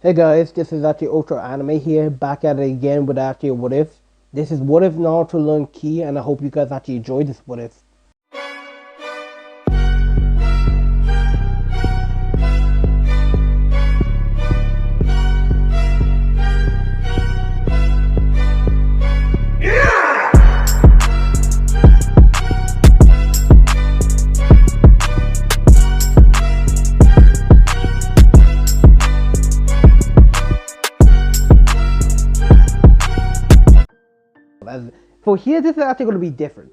Hey guys, this is actually Ultra Anime here, back at it again with actually a what if. This is what if Naruto learned Ki, and I hope you guys actually enjoyed this what if. As for here, this is actually going to be different.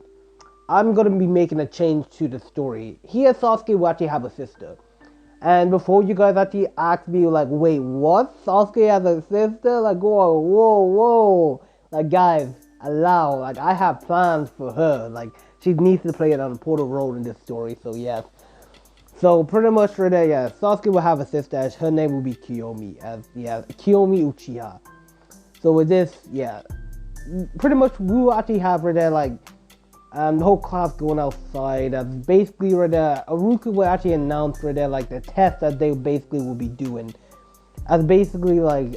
I'm going to be making a change to the story. Here, Sasuke will actually have a sister. And before you guys actually ask me, like, wait, what? Sasuke has a sister? Like, whoa, whoa, whoa. Like, guys, allow. Like, I have plans for her. Like, she needs to play an important role in this story, so yes. So, pretty much for that, yeah, Sasuke will have a sister, as her name will be Kiyomi. As, yeah, Kiyomi Uchiha. So, with this, yeah, pretty much we will actually have right there, like, the whole class going outside. Basically, right there, Aruka will actually announce right there, like, the test that they basically will be doing. As basically, like,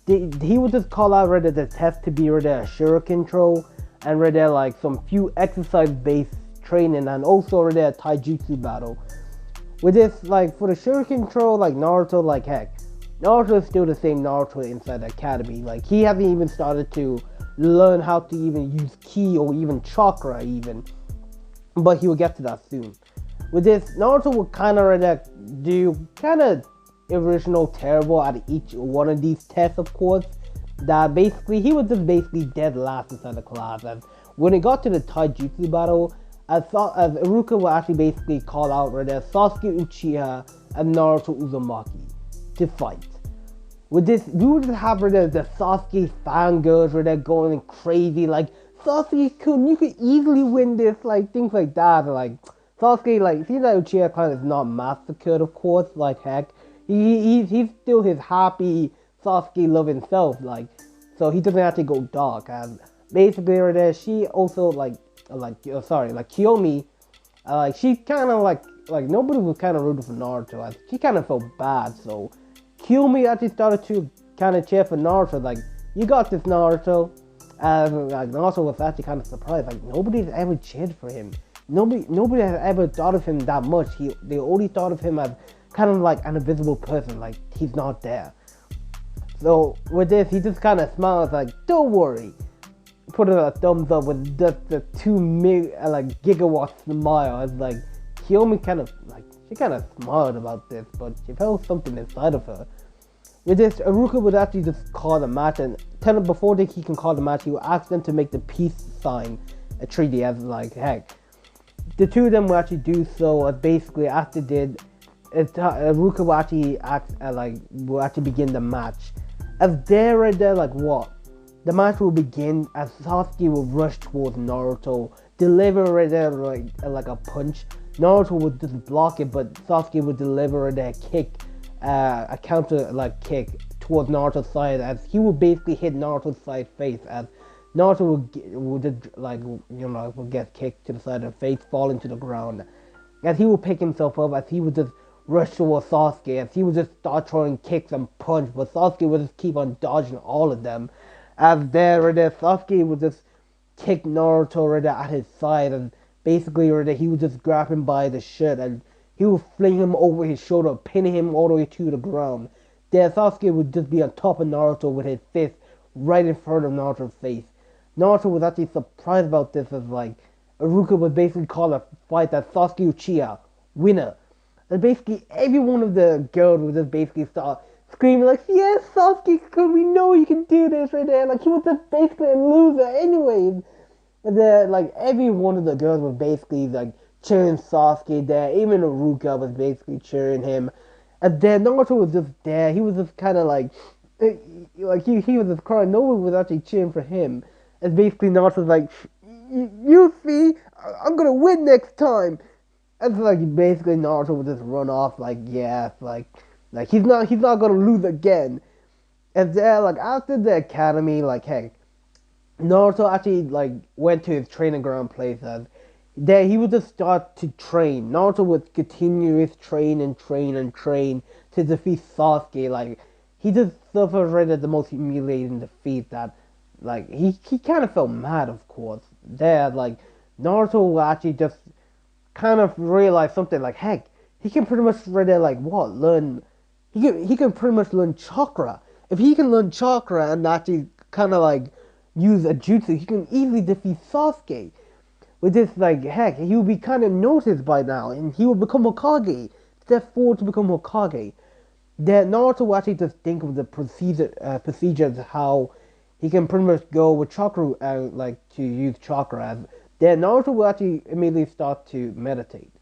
he would just call out right there the test to be right there a shuriken control, and right there, like, some few exercise-based training, and also right there a taijutsu battle. With this, like, for the shuriken control, like, Naruto, like, heck, Naruto is still the same Naruto inside the academy. Like, he hasn't even started to learn how to even use ki or even chakra even. But he will get to that soon. With this, Naruto will kind of do kind of original terrible at each one of these tests, of course. That basically, he was just basically dead last inside the class. And when it got to the taijutsu battle, as Iruka will actually basically call out right there Sasuke Uchiha and Naruto Uzumaki to fight. With this, we would just have the Sasuke fangirls where they're going crazy, like, Sasuke you could easily win this, like, things like that. Like, Sasuke, like, seems like Uchiha clan is not massacred, of course, like, heck. He's still his happy Sasuke loving self, like, so he doesn't have to go dark. And basically, right there, she also, like Kiyomi, like, she kind of, like, nobody was kind of rooting for Naruto. Like, she kind of felt bad, so Kiyomi actually started to kind of cheer for Naruto, like, you got this, Naruto. And like, Naruto was actually kind of surprised, like, nobody's ever cheered for him. Nobody has ever thought of him that much. They only thought of him as kind of like an invisible person, like, he's not there. So with this, he just kind of smiles, like, don't worry. Put a thumbs up with just the 2 gigawatt smile. It's like, Kiyomi kind of, like, she kind of smiled about this, but she felt something inside of her. With this, Iruka would actually just call the match, and tell him before he can call the match, he would ask them to make the peace sign, a treaty, as like, heck. The two of them will actually do so, as basically after did, Iruka will actually will actually begin the match. As they're right there, like, what? The match will begin as Sasuke will rush towards Naruto, deliver right there like a punch. Naruto would just block it, but Sasuke would deliver a kick, a counter kick towards Naruto's side, as he would basically hit Naruto's side face, as Naruto would get kicked to the side of the face, falling to the ground. As he would pick himself up, as he would just rush towards Sasuke, as he would just start throwing kicks and punch, but Sasuke would just keep on dodging all of them. As Sasuke would just kick Naruto at his side, and basically, he would just grab him by the shirt and he would fling him over his shoulder, pinning him all the way to the ground. Then Sasuke would just be on top of Naruto with his fist right in front of Naruto's face. Naruto was actually surprised about this, as like, Iruka would basically call a fight that Sasuke Uchiha, winner. And basically every one of the girls would just basically start screaming like, yes, Sasuke, we know you can do this right there. Like, he was just basically a loser anyways. And then, like, every one of the girls was basically, like, cheering Sasuke there. Even Iruka was basically cheering him. And then Naruto was just there. He was just kind of like he was just crying. No one was actually cheering for him. And basically Naruto's like, you see, I'm gonna win next time. And so, like, basically Naruto would just run off, like, yeah, like he's not gonna lose again. And then, like, after the academy, like, heck, Naruto actually, like, went to his training ground place, as There he would just start to train. Naruto would continuous train and train and train to defeat Sasuke. Like he just suffered right at the most humiliating defeat that like he kind of felt mad, of course. There like Naruto actually just kind of realized something like heck, he can pretty much right there like what learn he can pretty much learn chakra. If he can learn chakra and actually kind of like use a jutsu, he can easily defeat Sasuke. With this, like, heck, he will be kind of noticed by now, and he will become Hokage. Step forward to become Hokage. Then Naruto will actually just think of the procedures how he can pretty much go with chakra, like to use chakra. Then Naruto will actually immediately start to meditate.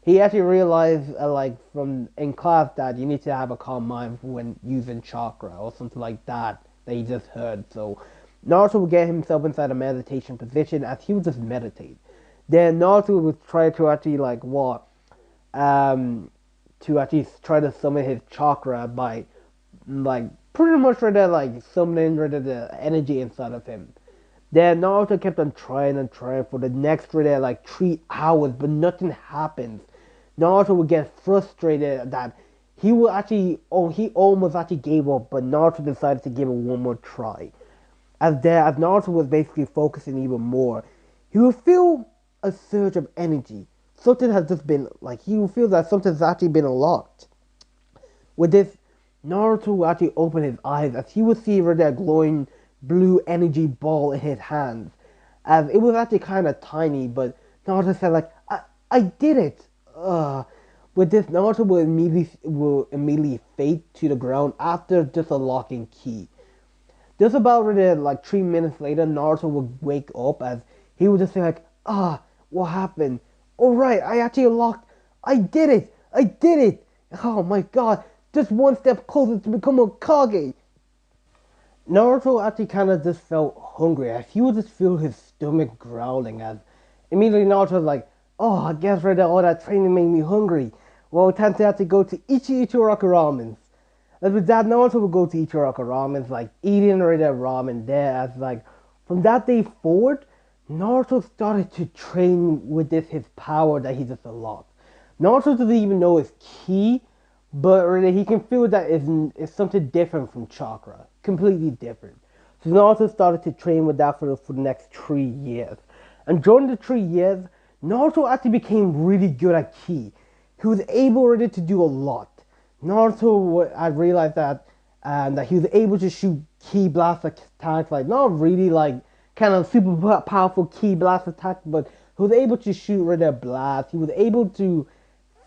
He actually realized, like from in class, that you need to have a calm mind when using chakra or something like that he just heard. So Naruto would get himself inside a meditation position as he would just meditate. Then Naruto would try to actually like what, to actually try to summon his chakra by like pretty much try to like summoning rid of the energy inside of him. Then Naruto kept on trying and trying for the next like 3 hours, but nothing happens. Naruto would get frustrated that he would actually, oh, he almost actually gave up, but Naruto decided to give it one more try. As Naruto was basically focusing even more, he would feel a surge of energy. Something has just been, like, he would feel that something's actually been unlocked. With this, Naruto would actually open his eyes as he would see that glowing blue energy ball in his hands. As it was actually kind of tiny, but Naruto said, like, I did it! With this, Naruto will immediately fade to the ground after just unlocking Ki. Just about like 3 minutes later, Naruto would wake up as he would just say like, what happened? Alright, I actually unlocked, I did it! I did it! Oh my god, just one step closer to become a Kage! Naruto actually kind of just felt hungry as he would just feel his stomach growling as immediately Naruto was like, oh, I guess all that training made me hungry. Well, time to have to go to Ichiraku Ramen. As with that, Naruto would go to Ichiraku Ramen, like eating ramen there. As like from that day forward, Naruto started to train with his power that he just unlocked. Naruto doesn't even know his ki, but really he can feel that it's something different from chakra, completely different. So Naruto started to train with that for the next 3 years. And during the 3 years, Naruto actually became really good at ki. He was able already to do a lot. Naruto, I realized that he was able to shoot ki blast attacks, like not really like kind of super powerful ki blast attack, but he was able to shoot rid of blast. He was able to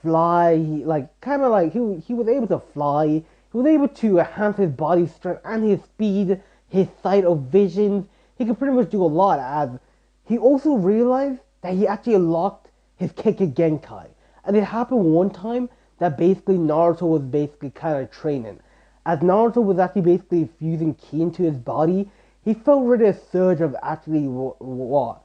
fly, like kind of like he was able to fly. He was able to enhance his body strength and his speed, his sight of vision. He could pretty much do a lot. As he also realized that he actually unlocked his Kekkei Genkai, and it happened one time that basically Naruto was basically kind of training. As Naruto was actually basically fusing ki into his body, he felt really a surge of actually what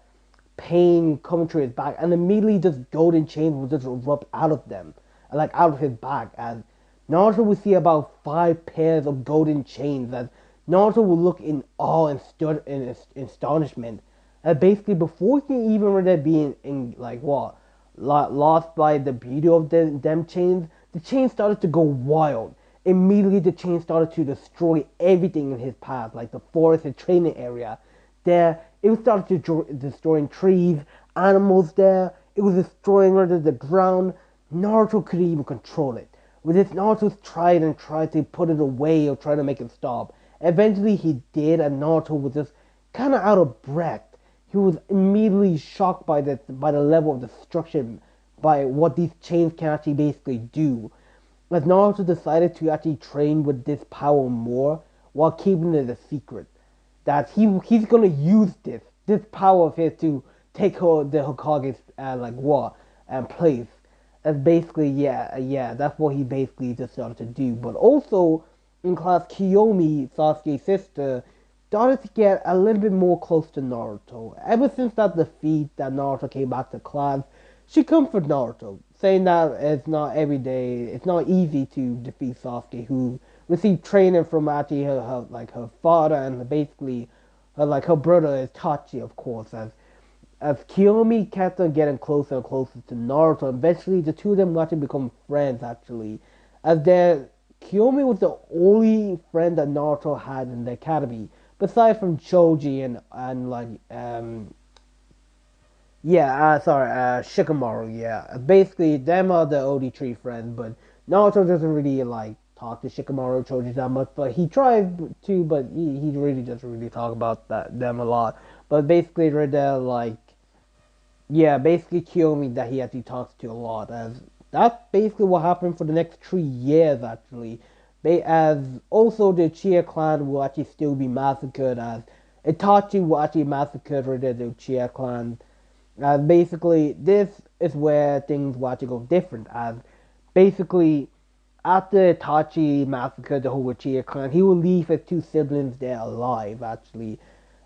pain coming through his back, and immediately just golden chains would just erupt out of them, like out of his back. As Naruto would see about 5 pairs of golden chains, as Naruto would look in awe and stood in astonishment. And basically, before he can even really be in like what lost by the beauty of them chains, the chains started to go wild. Immediately, the chains started to destroy everything in his path, like the forest and training area. There, it was started to destroying trees, animals there. It was destroying the ground. Naruto couldn't even control it. With this, Naruto tried and tried to put it away or try to make it stop. Eventually, he did, and Naruto was just kind of out of breath. He was immediately shocked by the level of destruction, by what these chains can actually basically do. As Naruto decided to actually train with this power more while keeping it a secret. That he's gonna use this power of his to take the Hokage's like what and place. That's basically that's what he basically just started to do. But also in class, Kiyomi, Sasuke's sister, started to get a little bit more close to Naruto. Ever since that defeat that Naruto came back to class, she comforted Naruto, saying that it's not every day, it's not easy to defeat Sasuke, who received training from actually her father and basically her brother Itachi, of course. as Kiyomi kept on getting closer and closer to Naruto, eventually the two of them got to become friends actually. As their Kiyomi was the only friend that Naruto had in the academy, besides from Choji and like Shikamaru, yeah. Basically them are the only three friends, but Naruto doesn't really like talk to Shikamaru Choji that much, but he tries to, but he really doesn't really talk about them a lot. But basically they're like yeah, basically Kiyomi that he actually talks to a lot. As that's basically what happened for the next 3 years actually. As also the Uchiha clan will actually still be massacred as Itachi will actually massacre the Uchiha clan. Basically this is where things will actually go different as basically after Itachi massacred the whole Uchiha clan, he will leave his two siblings there alive actually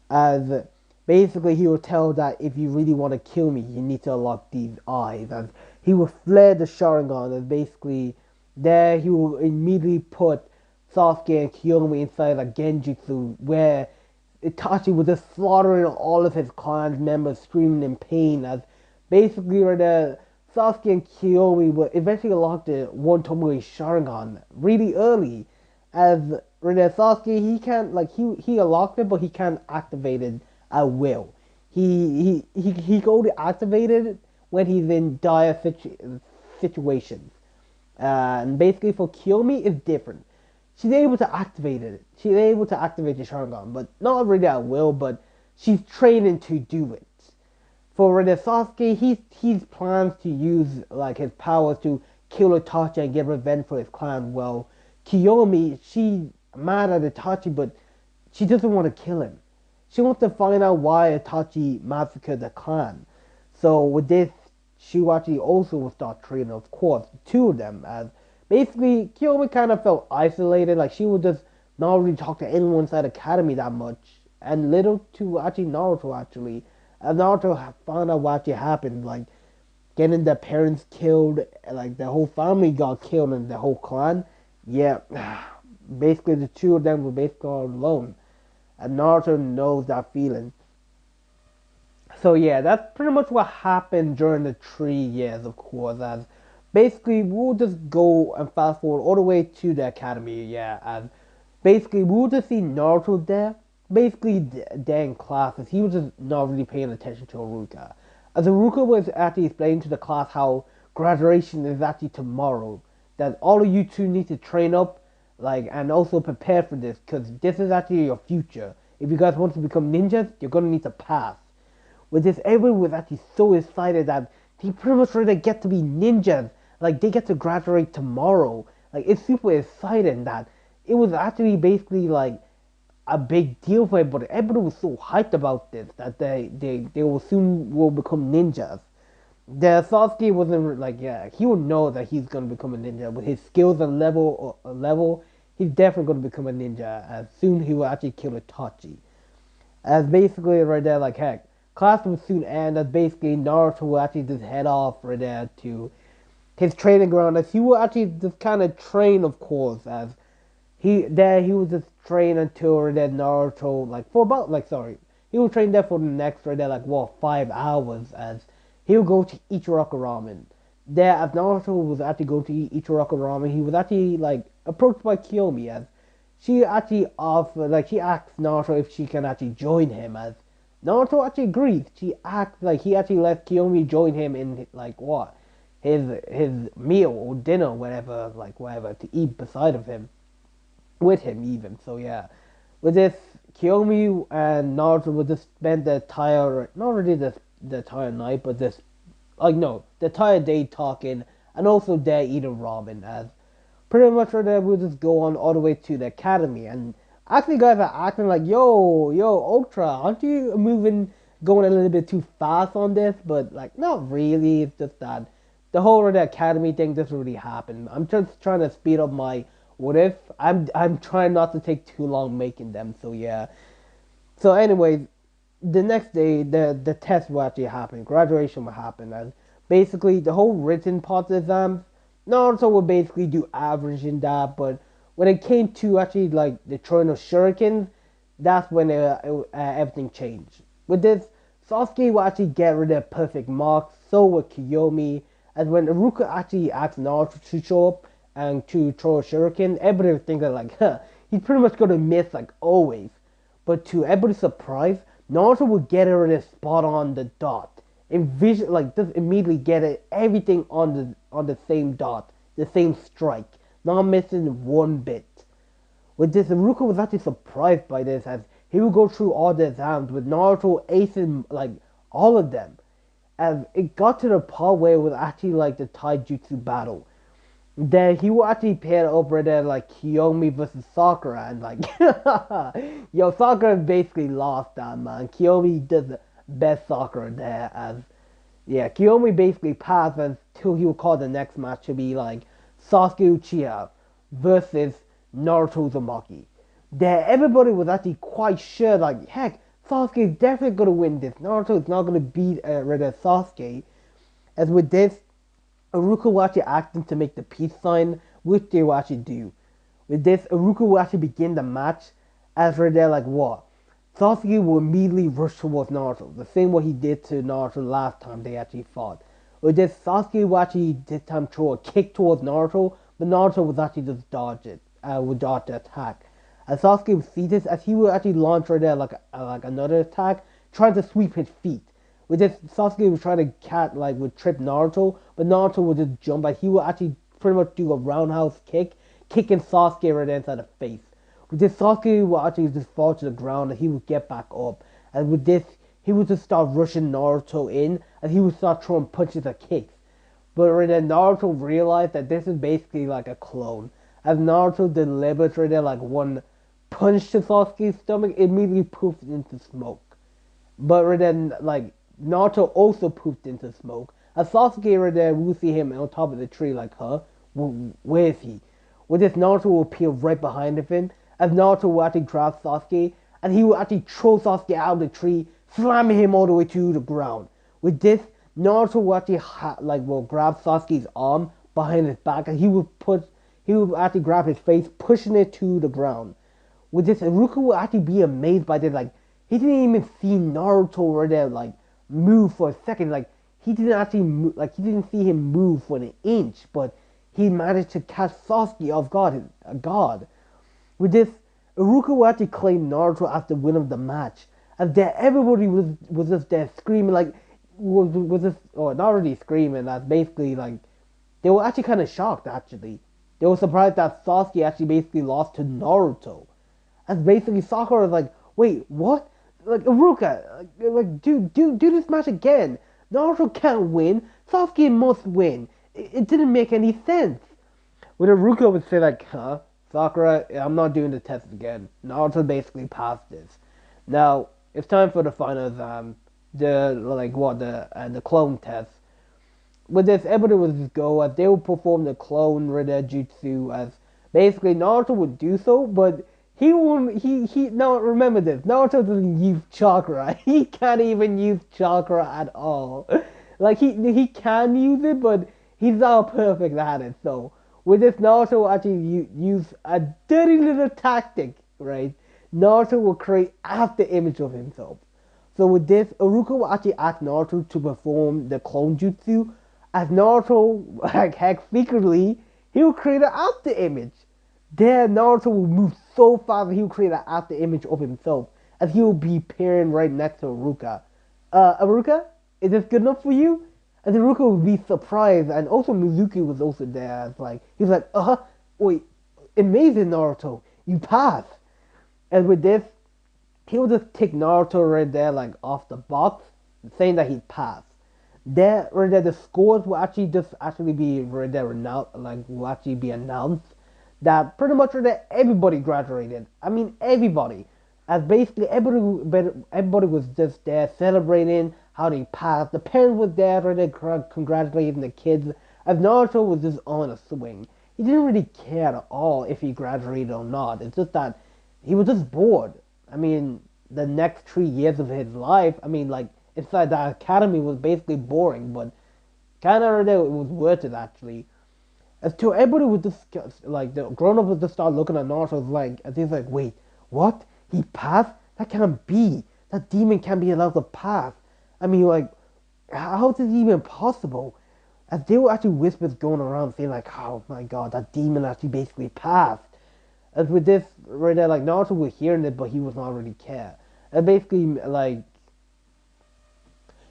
as basically he will tell that if you really want to kill me, you need to unlock these eyes. And he will flare the Sharingan, and basically there he will immediately put Sasuke and Kiyomi inside a Genjutsu where Itachi was just slaughtering all of his clan's members, screaming in pain. As basically where the Sasuke and Kiyomi will eventually unlock the One Tomoe Sharingan really early, as Renee Sasuke, he can't like he unlocked it, but he can't activate it at will. He can only activate it when he's in dire situations. And basically for Kiyomi, it's different. She's able to activate it. She's able to activate the Sharingan, but not really at will. But she's training to do it. For the Sasuke, he's plans to use like his powers to kill Itachi and get revenge for his clan. Well, Kiyomi, she mad at Itachi, but she doesn't want to kill him. She wants to find out why Itachi massacred the clan. So with this, Shiwachi also will start training, of course, the two of them. As basically, Kiyomi kind of felt isolated, like she would just not really talk to anyone inside the academy that much, and little to actually Naruto actually. And Naruto found out what actually happened, like getting their parents killed, like the whole family got killed and the whole clan. Yeah, basically the two of them were basically all alone, and Naruto knows that feeling. So yeah, that's pretty much what happened during the 3 years, of course. As basically we'll just go and fast forward all the way to the academy. Yeah, and basically we'll just see Naruto there. Basically there in classes, he was just not really paying attention to Haruka. As Haruka was actually explaining to the class how graduation is actually tomorrow, that all of you two need to train up, like, and also prepare for this, because this is actually your future. If you guys want to become ninjas, you're gonna need to pass. With this, everyone was actually so excited that they pretty much ready to get to be ninjas. Like they get to graduate tomorrow. Like it's super exciting that it was actually basically like a big deal for everybody. Everybody was so hyped about this that they will soon will become ninjas. The Sasuke wasn't like yeah he would know that he's gonna become a ninja with his skills and level. He's definitely gonna become a ninja as soon he will actually kill Itachi. As basically right there, like heck, class will soon end. As basically Naruto will actually just head off right there to his training ground. As he will actually just kind of train, of course. As he was just train until right there Naruto like for about like sorry he will train there for the next right there like what 5 hours. As he will go to Ichiraka Ramen. There, as Naruto was actually going to eat Ichiraka Ramen, he was actually like approached by Kiyomi as she actually offered, like she asked Naruto if she can actually join him. As Naruto actually agrees. She acts like he actually let Kiyomi join him in like what his meal or dinner, whatever, like whatever to eat beside of him, with him even. So yeah, with this Kiyomi and Naruto would just spend the entire not really the entire night, but this like no the entire day talking and also there eating ramen. As pretty much right there we'll just go on all the way to the academy and actually guys are acting like yo Ultra, aren't you moving going a little bit too fast on this? But like not really. It's just that the whole right academy thing doesn't really happen. I'm just trying to speed up my what if. I'm trying not to take too long making them. So yeah. So anyways, the next day the test will actually happen. Graduation will happen, and basically the whole written part of the exams, Naruto would basically do average in that. But when it came to actually like the throwing of shurikens, that's when everything changed. With this, Sasuke will actually get rid of perfect marks, so will Kiyomi. And when Iruka actually asked Naruto to show up and to throw a shuriken, everybody was thinking like, huh, he's pretty much gonna miss like always. But to everybody's surprise, Naruto will get rid of spot on the dot. Envision like just immediately get it everything on the same dot, the same strike, not missing one bit. With this, Iruka was actually surprised by this as he would go through all the exams with Naruto acing like all of them. As it got to the part where it was actually like the taijutsu battle. Then he will actually pair over there like Kiyomi versus Sakura and like yo Sakura basically lost that man. Kiyomi does the best Sakura there as yeah, Kiyomi basically passed until he would call the next match to be like Sasuke Uchiha versus Naruto Uzumaki. There, everybody was actually quite sure, like, heck, Sasuke is definitely gonna win this. Naruto is not gonna beat Sasuke. As with this, Iruka will actually ask them to make the peace sign, which they will actually do. With this, Iruka will actually begin the match as they're like, what? Sasuke will immediately rush towards Naruto, the same way he did to Naruto last time they actually fought. With this, Sasuke will actually this time throw a kick towards Naruto, but Naruto was actually just dodge it, would dodge the attack. As Sasuke would see this, as he would actually launch right there like another attack, trying to sweep his feet. With this, Sasuke would try to would trip Naruto, but Naruto would just jump, and he would actually pretty much do a roundhouse kick, kicking Sasuke right inside the face. With this, Sasuke would actually just fall to the ground, and he would get back up. And with this, he would just start rushing Naruto in, and he would start throwing punches and kicks. But right then, Naruto realized that this is basically like a clone. As Naruto delivers right there like one punch to Sasuke's stomach, it immediately poofed into smoke. But right then, like, Naruto also poofed into smoke. As Sasuke right there, we'll see him on top of the tree like, huh? Where is he? With this, Naruto will appear right behind him, as Naruto will actually grab Sasuke, and he will actually throw Sasuke out of the tree, slamming him all the way to the ground. With this, Naruto will actually will grab Sasuke's arm behind his back, and he will actually grab his face, pushing it to the ground. With this, Iruka will actually be amazed by this. Like, he didn't even see Naruto right there, like, move for a second. Like, he didn't actually move, like, he didn't see him move for an inch, but he managed to catch Sasuke off guard. With this, Iruka will actually claim Naruto as the winner of the match. As there, everybody was just there screaming, like, was just, or not really screaming, that's basically, like, they were actually kind of shocked, actually. They were surprised that Sasuke actually basically lost to Naruto. As basically Sakura was like, wait, what? Like, Iruka, like, do this match again. Naruto can't win. Sasuke must win. It didn't make any sense. When Iruka would say like, huh? Sakura, I'm not doing the test again. Naruto basically passed this. Now, it's time for the final exam. The clone test. With this, everybody would just go as they would perform the clone Rida Jutsu as basically Naruto would do so, but he won't. He now remember this. Naruto doesn't use chakra. He can't even use chakra at all. Like he can use it, but he's not perfect at it. So with this, Naruto will actually use a dirty little tactic, right? Naruto will create after image of himself. So with this, Iruka will actually ask Naruto to perform the clone jutsu. As Naruto, like heck, secretly, he will create an after image. There, Naruto will move so fast that he will create an after image of himself, as he will be pairing right next to Iruka. Iruka, is this good enough for you? And Iruka would be surprised, and also Mizuki was also there. As like he's like, wait, amazing Naruto, you passed. And with this, he will just take Naruto right there, like off the box, saying that he passed. There, right there, the scores will actually be right there announced, will actually be announced that pretty much right there everybody graduated. I mean everybody, as basically everybody was just there celebrating how they passed. The parents was there right there congratulating the kids. As Naruto was just on a swing, he didn't really care at all if he graduated or not. It's just that he was just bored. I mean, the next 3 years of his life, I mean, like, inside the academy was basically boring, but kind of it was worth it, actually. As to everybody would just, like, the grown-ups would just start looking at Naruto like, and he's like, wait, what? He passed? That can't be. That demon can't be allowed to pass. I mean, like, how is this even possible? As there were actually whispers going around saying like, oh my god, that demon actually basically passed. As with this right there, like Naruto was hearing it, but he was not really care. And basically, like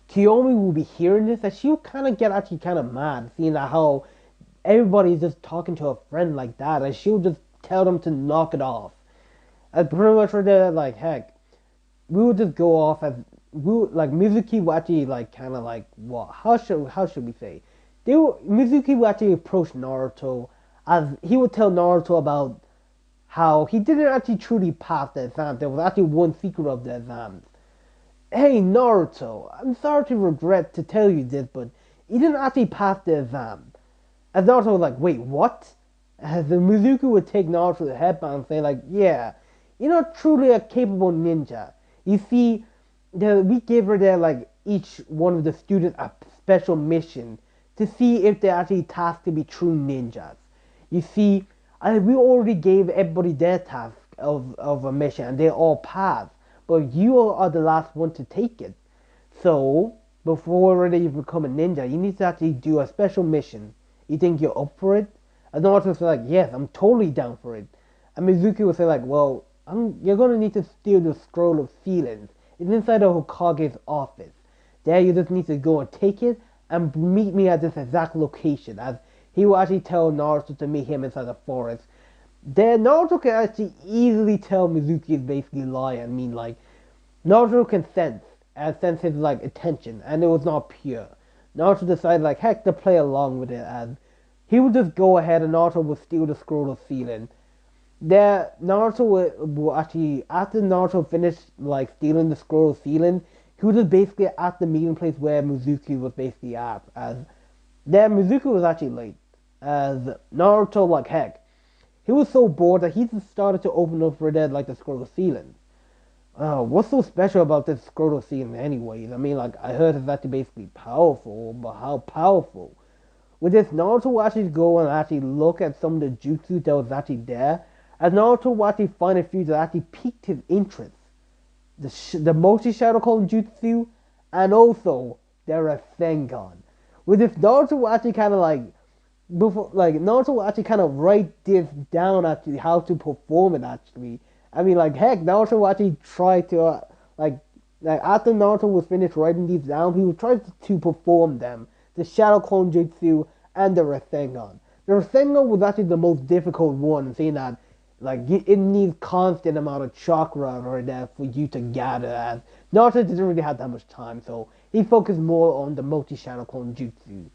Kiyomi will be hearing this, and she'll kind of get actually kind of mad, seeing that how everybody's just talking to a friend like that, and she'll just tell them to knock it off. And pretty much right there, like heck, we would just go off as like Mizuki would actually like kind of like what? How should we say? Mizuki would actually approach Naruto as he would tell Naruto about how he didn't actually truly pass the exam. There was actually one secret of the exams. Hey Naruto, I'm sorry to regret to tell you this, but you didn't actually pass the exam. And Naruto was like, wait, what? As the Mizuki would take Naruto to the headband and say like, yeah, you're not truly a capable ninja. You see, we gave her there like each one of the students a special mission to see if they're actually tasked to be true ninjas. You see, we already gave everybody their task of a mission and they all passed. But you are the last one to take it. So, before you become a ninja, you need to actually do a special mission. You think you're up for it? And Naruto was like, yes, I'm totally down for it. And Mizuki would say like, well, you're gonna need to steal the scroll of feelings. It's inside the Hokage's office. There you just need to go and take it and meet me at this exact location. As he will actually tell Naruto to meet him inside the forest. Then Naruto can actually easily tell Mizuki is basically lying. I mean, like, Naruto can sense his, like, attention, and it was not pure. Naruto decided, like, heck, to play along with it, and he would just go ahead and Naruto would steal the scroll of sealing. There, Naruto will actually, after Naruto finished, like, stealing the scroll of sealing, he was just basically at the meeting place where Mizuki was basically at, as there, Mizuki was actually late, as Naruto, like, heck, he was so bored that he just started to open up for dead like the scroll of sealing. What's so special about this scroll of sealing anyways? I mean, like, I heard it's actually basically powerful, but how powerful? With this, Naruto will actually go and actually look at some of the jutsu that was actually there, and Naruto will actually find a few that actually piqued his interest. The multi-shadow clone jutsu, and also the Rasengan. With this, Naruto will actually kind of like before, like Naruto will actually kind of write this down actually how to perform it actually. I mean, like heck, Naruto will actually try to like after Naruto was finished writing these down, he would try to perform them, the Shadow Clone Jutsu and the Rasengan. The Rasengan was actually the most difficult one, seeing that like it needs constant amount of chakra right there for you to gather. As Naruto didn't really have that much time, so he focused more on the multi Shadow Clone Jutsu.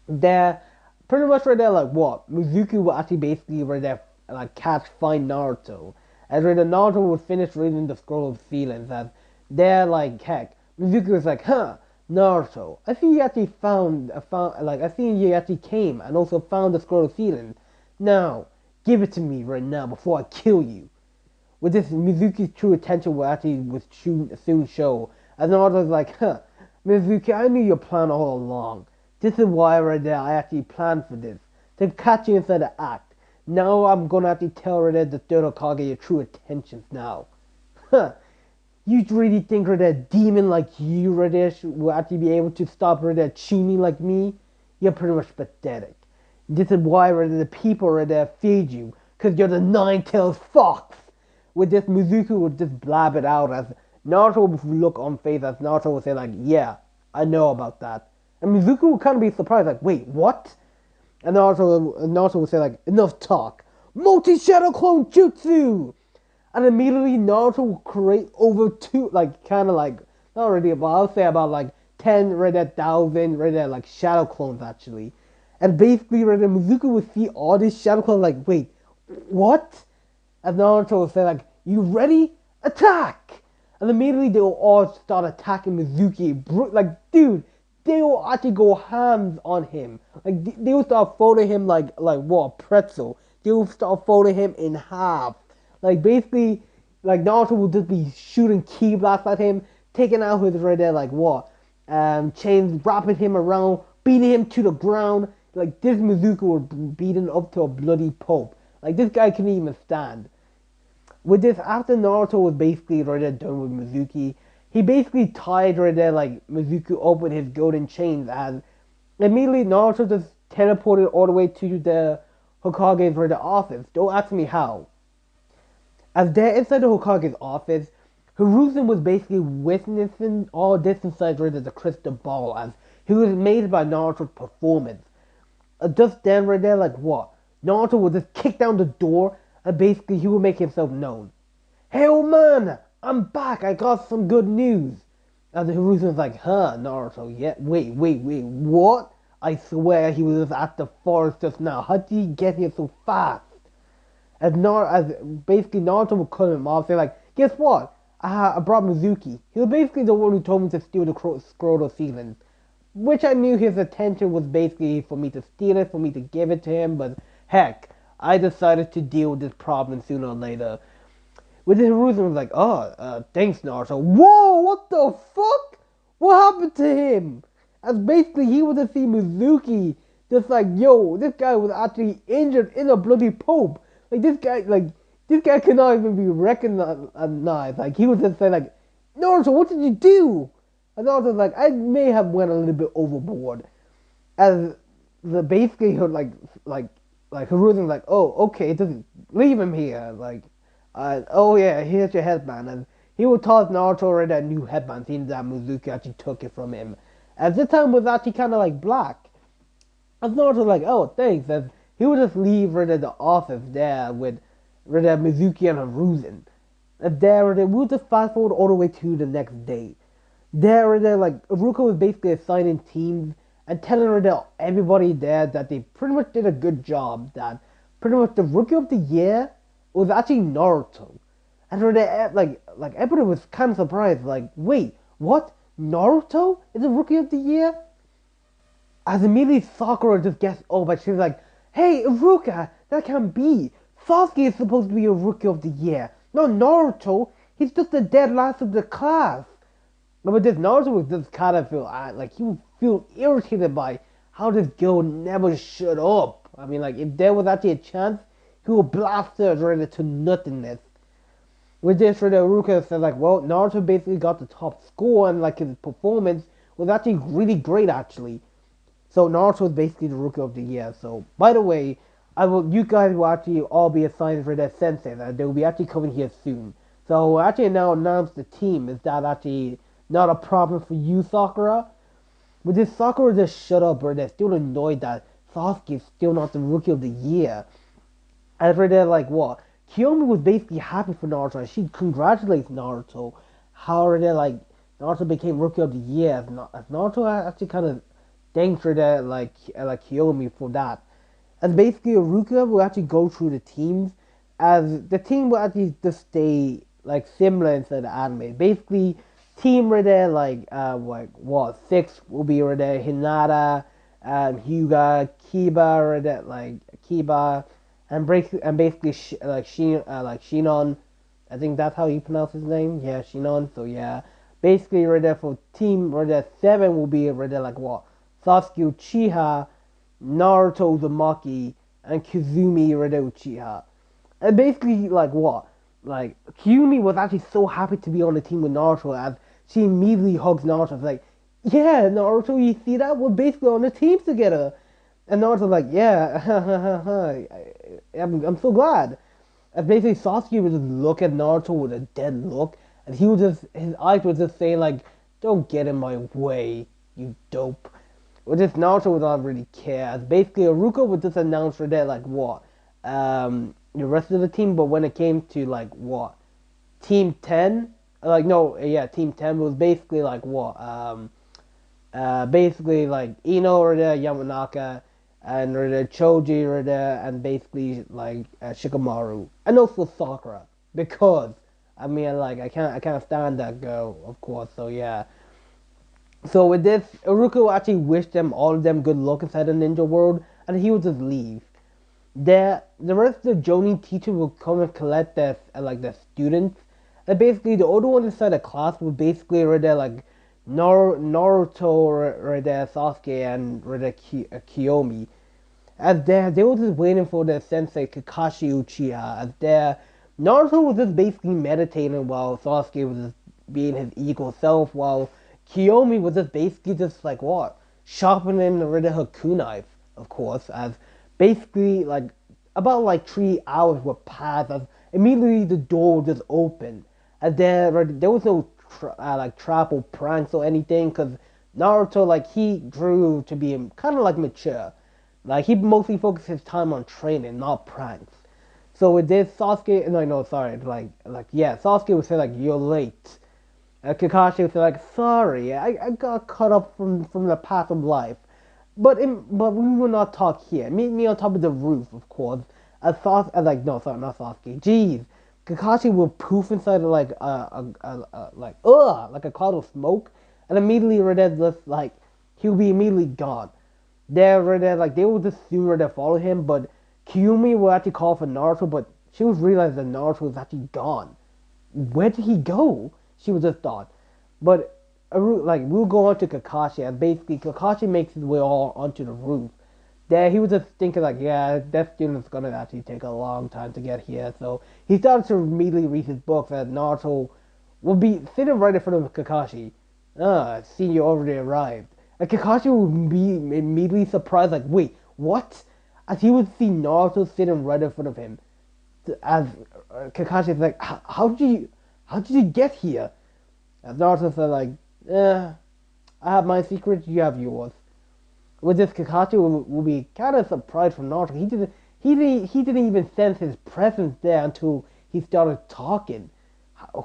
There, pretty much right there, like what Mizuki will actually basically right there like find Naruto. As right there, Naruto would finish reading the scroll of feelings. As there, like heck, Mizuki was like, huh, Naruto, I see you actually I see you actually came and also found the scroll of feelings. Now, give it to me right now before I kill you. With this, Mizuki's true attention will actually soon show. As Naruto was like, huh, Mizuki, I knew your plan all along. This is why right there I actually planned for this. To catch you inside the act. Now I'm gonna actually tell right there the third Hokage your true intentions now. Huh. You really think right there demon like you right there will actually be able to stop right there tuning like me? You're pretty much pathetic. This is why right there the people right there feed you. Cause you're the nine-tailed fox. With this, Mizuki would just blab it out as Naruto would look on face as Naruto would say like, yeah, I know about that. And Mizuki would kind of be surprised, like, wait, what? And Naruto would say, like, enough talk. Multi-Shadow Clone Jutsu! And immediately Naruto would create over kind of like, not really, but I'll say about like 10 right there, 1,000 right there, like Shadow Clones actually. And basically right there, Mizuki would see all these Shadow Clones like, wait, what? And Naruto would say, like, you ready? Attack! And immediately they will all start attacking Mizuki. Like, dude, they will actually go hams on him. Like they will start folding him like what, pretzel. They will start folding him in half. Like basically, like Naruto will just be shooting ki blasts at him, taking out his right there like what, chains, wrapping him around, beating him to the ground. Like this Mizuki will beat him up to a bloody pulp. Like this guy couldn't even stand. With this, after Naruto was basically right there done with Mizuki, he basically tied right there like Mizuki up with his golden chains, and immediately Naruto just teleported all the way to the Hokage's right there office. Don't ask me how. As they're inside the Hokage's office, Hiruzen was basically witnessing all this inside right there the crystal ball, as he was amazed by Naruto's performance. Just then right there, like what? Naruto would just kick down the door and basically he would make himself known. Hey old man, I'm back, I got some good news. And Hiruzen's like, huh, Naruto, yeah, wait, what? I swear he was just at the forest just now. How did he get here so fast? As basically Naruto would cut him off, say like, guess what? I brought Mizuki. He was basically the one who told me to steal the scrotal sealing. Which I knew his intention was basically for me to steal it, for me to give it to him, but heck, I decided to deal with this problem sooner or later. With Hiruzen was like, oh, thanks Naruto. Whoa, what the fuck? What happened to him? As basically he was to see Mizuki, just like, yo, this guy was actually injured in a bloody pope. This guy cannot even be recognized. Like, he was just saying, like, Naruto, what did you do? And Naruto's like, I may have went a little bit overboard. As the basically, Hiruzen's like, oh, okay, just leave him here. Like, oh yeah, here's your headband. And he would toss Naruto already that new headband, seeing that Mizuki actually took it from him. As this time was actually kind of like black. As Naruto's like, oh, thanks. As he would just leave right at the office there with right at Mizuki and Hiruzen. And there, we would just fast forward all the way to the next day. There, like, Iruka was basically assigning teams and telling her that everybody there that they pretty much did a good job, that pretty much the Rookie of the Year was actually Naruto. And everybody was kind of surprised, like, wait, what? Naruto is the Rookie of the Year? As immediately Sakura just gets but she's like, hey, Iruka, that can't be. Sasuke is supposed to be a Rookie of the Year, not Naruto. He's just the dead last of the class. But this Naruto was just kind of feel like he would feel irritated by how this girl never shut up. I mean, like, if there was actually a chance, he would blast her right to nothingness. With this, right, Iruka said like, well, Naruto basically got the top score and like his performance was actually really great actually. So Naruto is basically the Rookie of the Year. So by the way, you guys will actually all be assigned for that sensei that they will be actually coming here soon. So actually now announce the team. Is that actually not a problem for you, Sakura? But this Sakura just shut up, bro. They're still annoyed that Sasuke is still not the Rookie of the Year. And for that, like, what? Kiyomi was basically happy for Naruto. She congratulates Naruto. How they like Naruto became Rookie of the Year. As Naruto actually kind of thanks for that, like Kiyomi for that. And basically, Iruka will actually go through the teams, as the team will actually just stay like similar instead of anime. Basically, team right there, six will be right there, Hinata, Hyuga, Kiba right there, like Kiba, and basically Shinon. I think that's how you pronounce his name. Yeah, Shinon. So yeah, basically right there for team right there 7 will be right there like what Sasuke Uchiha, Naruto Uzumaki, and Kazumi right there Uchiha. And basically like what? Like Kiyumi was actually so happy to be on the team with Naruto as she immediately hugs Naruto. It's like, yeah, Naruto, you see that? We're basically on the team together. And Naruto's like, yeah, I'm so glad. And basically Sasuke would just look at Naruto with a dead look, and his eyes would just say like, don't get in my way, you dope. But this Naruto would not really care. As basically Iruka would just announce for that like what, the rest of the team. But when it came to like what, Team 10, Team 10 was basically like what, basically like Ino or there, Yamanaka, and or the Choji or there, and basically like Shikamaru, and also Sakura, because I mean like I can't stand that girl, of course. So yeah. So with this, Iruka will actually wish them all of them good luck inside the ninja world, and he would just leave. The rest of the Jonin teacher will come and collect the students. And basically the older one inside the class was basically right there like Naruto right there, Sasuke, and right there Kiyomi. As they were just waiting for their sensei Kakashi Uchiha. As Naruto was just basically meditating while Sasuke was just being his equal self, while Kiyomi was just basically just like what? Sharpening the her kunai, of course, as basically like about like 3 hours would pass as immediately the door just opened. As there was no like trap or pranks or anything, because Naruto like he grew to be kind of like mature. Like he mostly focused his time on training, not pranks. So with this, Sasuke, no, sorry, yeah, Sasuke would say like you're late. Kakashi would say like sorry, I got caught up from the path of life. But we will not talk here. Meet me on top of the roof, of course. Like no, sorry, not Sasuke. Jeez, Kakashi will poof inside of like like a cloud of smoke, and immediately Red just like he'll be immediately gone. Like they will just soon Red follow him, but Kyumi will actually call for Naruto, but she was realized that Naruto was actually gone. Where did he go? She was just thought. But like we'll go on to Kakashi, and basically Kakashi makes his way all onto the roof. There he was just thinking like, yeah, that student's gonna actually take a long time to get here. So he started to immediately read his book that Naruto will be sitting right in front of Kakashi. Ah, see you already arrived. And Kakashi would be immediately surprised, like, wait, what? As he would see Naruto sitting right in front of him. As Kakashi is like, how did you get here? As Naruto said like, I have my secrets, you have yours. With this, Kakashi will be kind of surprised from Naruto. He didn't even sense his presence there until he started talking.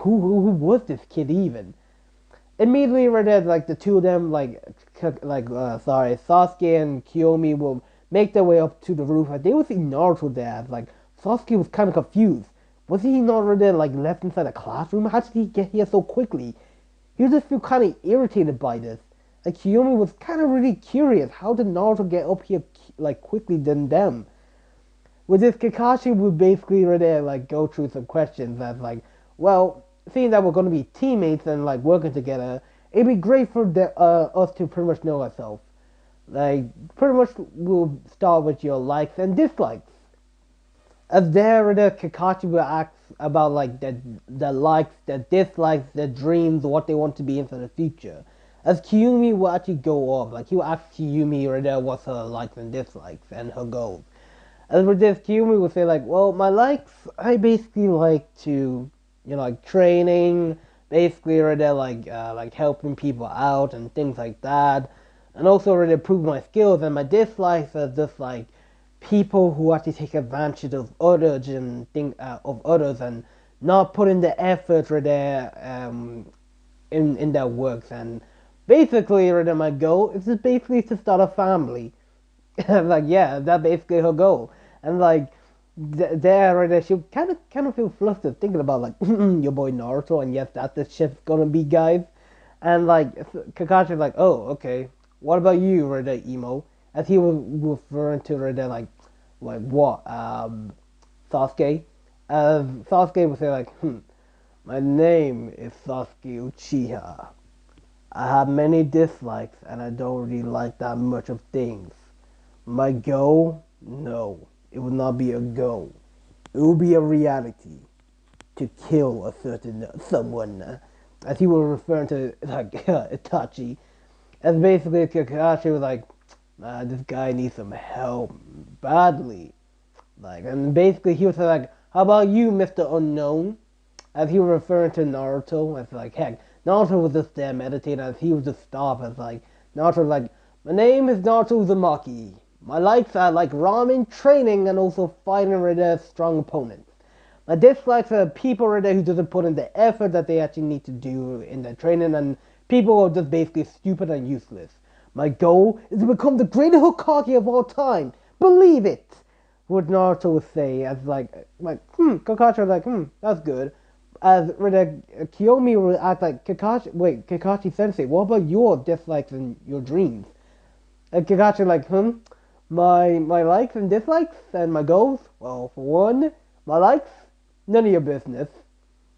Who was this kid even? Immediately, right there, like the two of them, Sasuke and Kiyomi will make their way up to the roof. They will see Naruto there. Like Sasuke was kind of confused. Was he not right there, like left inside the classroom? How did he get here so quickly? He just feel kind of irritated by this. Like Kiyomi was kind of really curious. How did Naruto get up here like quickly than them? With this, Kakashi would basically right there like go through some questions as like, well, seeing that we're going to be teammates and like working together, it'd be great for us to pretty much know ourselves. Like pretty much we'll start with your likes and dislikes. As there, the Kakashi will ask about like the likes, the dislikes, the dreams, what they want to be in for the future. As Kiyumi will actually go off, like he'll ask Kiyumi right there what's her likes and dislikes and her goals. As for this, Kiyumi will say like, well, my likes, I basically like to, like training, basically right there like helping people out and things like that, and also really improve my skills. And my dislikes are just like people who actually take advantage of others and not put in the effort right there in their works. And basically right there, my goal is just basically to start a family. Like yeah, that's basically her goal. And like there right there, she kind of feel flustered thinking about like your boy Naruto, and yes, that's the shit's gonna be, guys. And like Kakashi's like, oh okay, what about you right there, emo? As he was referring to right there like what Sasuke. Sasuke would say like, my name is Sasuke Uchiha. I have many dislikes and I don't really like that much of things. My goal? No, it will not be a goal. It will be a reality to kill a certain someone. As he was referring to like Itachi. As basically Kakashi was like, this guy needs some help badly. Like, and basically he was like, how about you, Mr. Unknown? As he was referring to Naruto, as like, heck, Naruto was just there meditating as he was just stopped as like, Naruto was like, my name is Naruto Uzumaki. My likes are like ramen, training, and also fighting with a strong opponent. My dislikes are people right there who doesn't put in the effort that they actually need to do in their training, and people who are just basically stupid and useless. My goal is to become the greatest Hokage of all time. Believe it! What Naruto would say as Kakashi was like, that's good. As Kiyomi would act like, Kakashi Sensei, what about your dislikes and your dreams? And Kakashi like, my likes and dislikes and my goals? Well, for one, my likes, none of your business.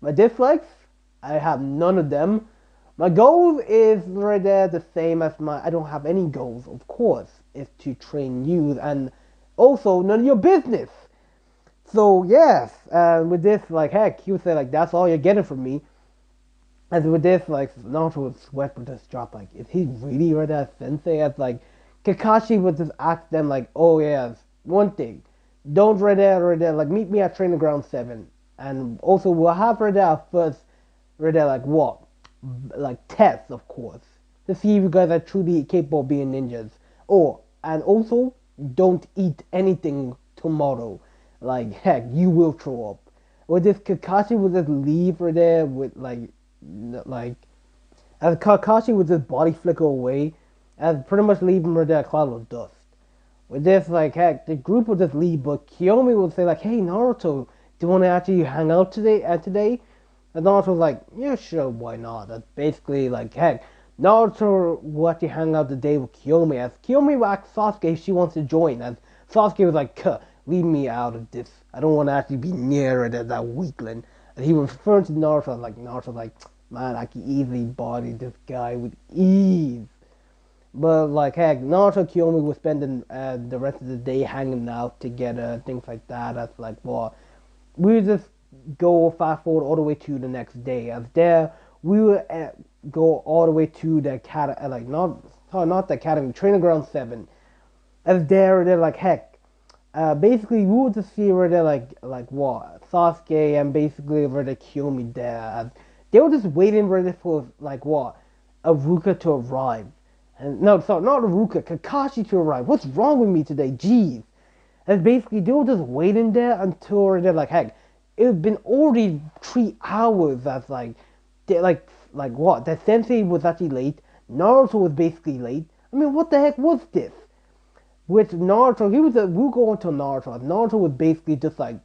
My dislikes, I have none of them. My goal is right there the same as I don't have any goals, of course, is to train you, and also none of your business. So yes, with this, like heck, he would say like, that's all you're getting from me. As with this, like Naruto's sweat would just drop. Like, is he really right as sensei? As like Kakashi would just ask them like, oh yes, one thing, don't right there, like meet me at training ground 7, and also we'll have right there first, right there like what, like tests of course, to see if you guys are truly capable of being ninjas. Or and also don't eat anything tomorrow. Like heck, you will throw up. Or this Kakashi would just leave right there with like as Kakashi with his body flicker away, as pretty much leaving her there a cloud of dust. With this, like, heck, the group would just leave, but Kiyomi would say, like, hey, Naruto, do you want to actually hang out today? And Naruto's like, yeah, sure, why not? That's basically, like, heck, Naruto will actually hang out the day with Kiyomi, as Kiyomi will ask Sasuke if she wants to join, as Sasuke was like, leave me out of this. I don't want to actually be near it as that weakling. And he was referring to Naruto, like, man, I can easily body this guy with ease. But like heck, Naruto Kiyomi was spending the rest of the day hanging out together, things like that. That's like well, we would just go fast forward all the way to the next day. As there, we would go all the way to the academy, like not the academy, training ground 7. As there, they're like heck. Basically, we would just see where they're like what Sasuke and basically where the Kiyomi there. As they were just waiting ready for like what Aruka to arrive. And no, sorry, not Aruka, Kakashi to arrive. What's wrong with me today? Jeez. And basically, they were just waiting there until they're like, heck, it had been already 3 hours. That's like, they like what? The sensei was actually late. Naruto was basically late. I mean, what the heck was this? With Naruto, we'll go on to Naruto. Naruto was basically just like,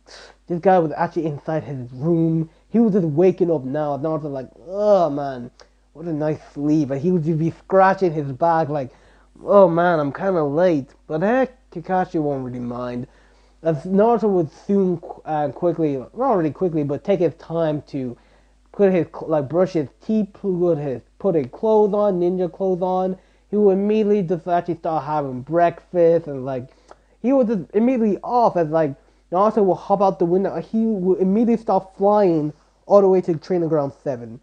this guy was actually inside his room. He was just waking up now. Naruto was like, oh man, what a nice sleep. And he would just be scratching his back like, oh man, I'm kind of late. But heck, Kakashi won't really mind. As Naruto would soon, quickly, not really quickly, but take his time to put his, like, brush his teeth, put his clothes on, ninja clothes on. He would immediately just actually start having breakfast and like he would just immediately off as like Naruto will hop out the window. He would immediately start flying all the way to training ground 7.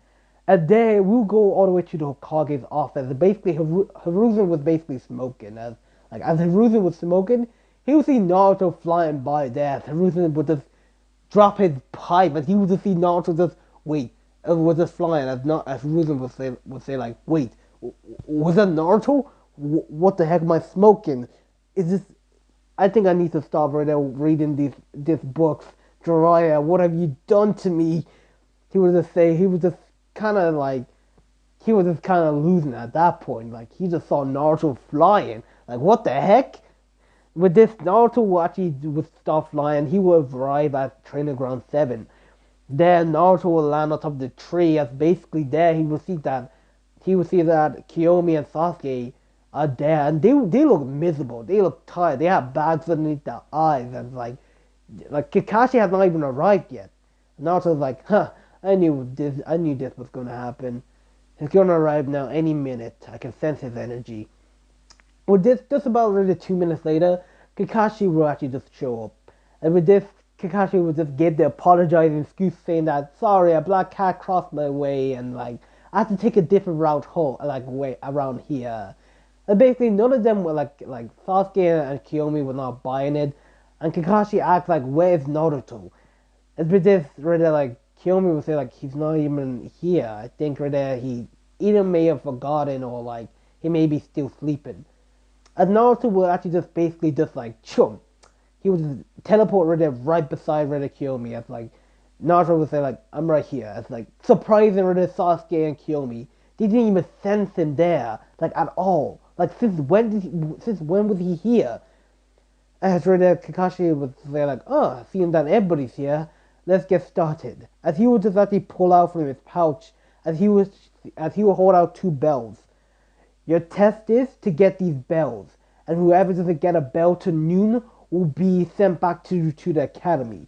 And then we'll go all the way to the Hokage's office. Basically, Hiruzen was basically smoking. As Hiruzen was smoking, he would see Naruto flying by there. Hiruzen would just drop his pipe, and he would just see Naruto just wait, and was just flying. As Hiruzen would say like, wait. Was that Naruto? What the heck am I smoking? Is this? I think I need to stop right now reading these books. Jiraiya, what have you done to me? He was just say he was just kind of like he was just kind of losing at that point. Like he just saw Naruto flying. Like what the heck? With this, Naruto would start flying. He would arrive at training ground 7. Then Naruto will land on top of the tree. As basically there, he would see that Kiyomi and Sasuke are there, and they look miserable. They look tired. They have bags underneath their eyes, and like Kakashi has not even arrived yet. Naruto's like, I knew this was gonna happen. He's gonna arrive now any minute. I can sense his energy. With this, just about really 2 minutes later, Kakashi will actually just show up, and with this, Kakashi will just give the apologizing excuse, saying that sorry, a black cat crossed my way, and like. I had to take a different route home, like way around here. And basically, none of them were like Sasuke and Kiyomi were not buying it, and Kakashi asked like, "Where's Naruto?" And with this, right there, like Kiyomi would say like, "He's not even here. I think right there he either may have forgotten or like he may be still sleeping." And Naruto would actually just basically just like chum. He would just teleport right there, right beside right there Kiyomi. As like Naruto would say like, I'm right here. It's like surprising with Sasuke and Kiyomi. They didn't even sense him there, like at all. Like since when was he here? As right there, Kakashi would say like, oh, seeing that everybody's here, let's get started. As he would just actually pull out from his pouch, as he would hold out 2 bells. Your test is to get these bells, and whoever doesn't get a bell to noon will be sent back to the academy.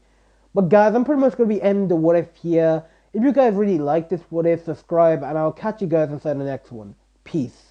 But guys, I'm pretty much going to be ending the what if here. If you guys really like this what if, subscribe, and I'll catch you guys inside the next one. Peace.